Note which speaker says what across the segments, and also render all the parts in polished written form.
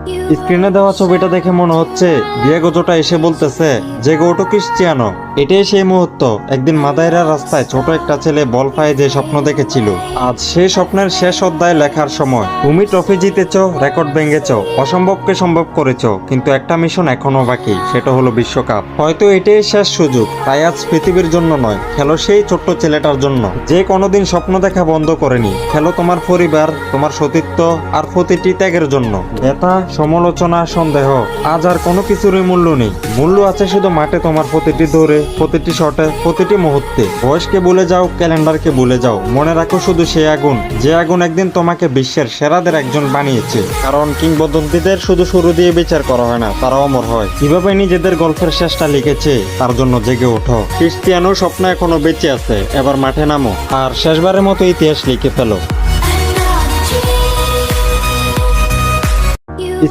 Speaker 1: স্ক্রিনে দেওয়া ছবিটা দেখে মনে হচ্ছে ডিয়েগো জোটা এসে বলতেছে, জেগো ওটো ক্রিস্টিয়ানো। এটাই সেই মুহূর্ত, একদিন মাদাইরার রাস্তায় ছোট একটা ছেলে বল পায়ে যে স্বপ্ন দেখেছিল, আজ সেই স্বপ্নের শেষ অধ্যায় লেখার সময়। তুমি ট্রফি জিতেছ, রেকর্ড ভেঙেছ, অসম্ভবকে সম্ভব করেছ, কিন্তু একটা মিশন এখনো বাকি, সেটা হলো বিশ্বকাপ। হয়তো এটাই শেষ সুযোগ, তাই আজ পৃথিবীর জন্য নয়, খেলো সেই ছোট্ট ছেলেটার জন্য যে কোনোদিন স্বপ্ন দেখা বন্ধ করেনি। খেলো তোমার পরিবার, তোমার সতীত্ব আর প্রতিটি ত্যাগের জন্য। ব্যথা, সমালোচনা, সন্দেহ, আজ আর কোনো কিছুরই মূল্য নেই। মূল্য আছে শুধু মাঠে তোমার প্রতিটি দৌড়ে, প্রতিটি শটে, প্রতিটি মুহূর্তে। বয়সকে ভুলে যাও, ক্যালেন্ডারকে ভুলে যাও, মনে রাখো শুধু সেই আগুন, যে আগুন একদিন তোমাকে বিশ্বের সেরাদের একজন বানিয়েছে। কারণ কিংবদন্তিদের শুধু শুরু দিয়ে বিচার করা হয় না, তারা অমর হয়। কিভাবে নিজেদের গল্পের শেষটা লিখেছে তার জন্য জেগে ওঠো। ক্রিস্টিয়ানো স্বপ্ন এখনো বেঁচে আছে, এবার মাঠে নামো আর শেষবারের মতো ইতিহাস লিখে ফেলো।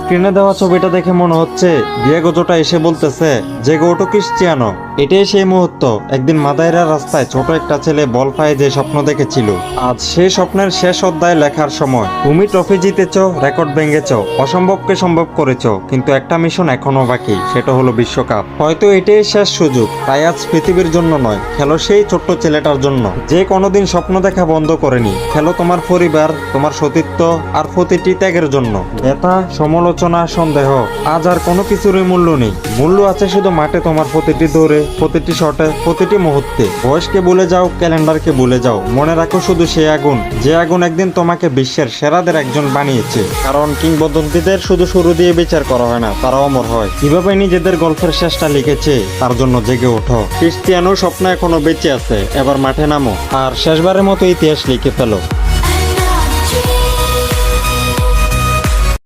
Speaker 1: স্ক্রিনে দেওয়া ছবিটা দেখে মনে হচ্ছে ডিয়েগো জোটা এসে বলতেছে, জেগো ওটো ক্রিস্টিয়ানো। এটাই সেই মুহূর্ত, একদিন মাদাইরার রাস্তায় ছোট একটা ছেলে বল পায়ে যে স্বপ্ন দেখেছিল, আজ সেই স্বপ্নের শেষ অধ্যায় লেখার সময়। তুমি ট্রফি জিতেছ, রেকর্ড ভেঙেছ, অসম্ভবকে সম্ভব করেছ, কিন্তু একটা মিশন এখনো বাকি, সেটা হলো বিশ্বকাপ। হয়তো এটাই শেষ সুযোগ, তাই আজ পৃথিবীর জন্য নয়, খেলো সেই ছোট্ট ছেলেটার জন্য যে কোনোদিন স্বপ্ন দেখা বন্ধ করেনি। খেলো তোমার পরিবার, তোমার সতীত্ব আর প্রতিটি ত্যাগের জন্য। ব্যথা, সমালোচনা, সন্দেহ, আজ আর কোনো কিছুরই মূল্য নেই। মূল্য আছে শুধু মাঠে তোমার প্রতিটি দৌড়ে, প্রতিটি শটে, প্রতিটি মুহূর্তে। বয়সকে ভুলে যাও, ক্যালেন্ডারকে ভুলে যাও, মনে রাখো শুধু সেই আগুন, যে আগুন একদিন তোমাকে বিশ্বের সেরাদের একজন বানিয়েছে। কারণ কিংবদন্তিদের শুধু শুরু দিয়ে বিচার করা হয় না, তারা অমর হয়। কিভাবে নিজেদের গল্পের শেষটা লিখেছে তার জন্য জেগে ওঠো। ক্রিস্টিয়ানো স্বপ্ন এখনো বেঁচে আছে, এবার মাঠে নামো আর শেষবারের মতো ইতিহাস লিখে ফেলো।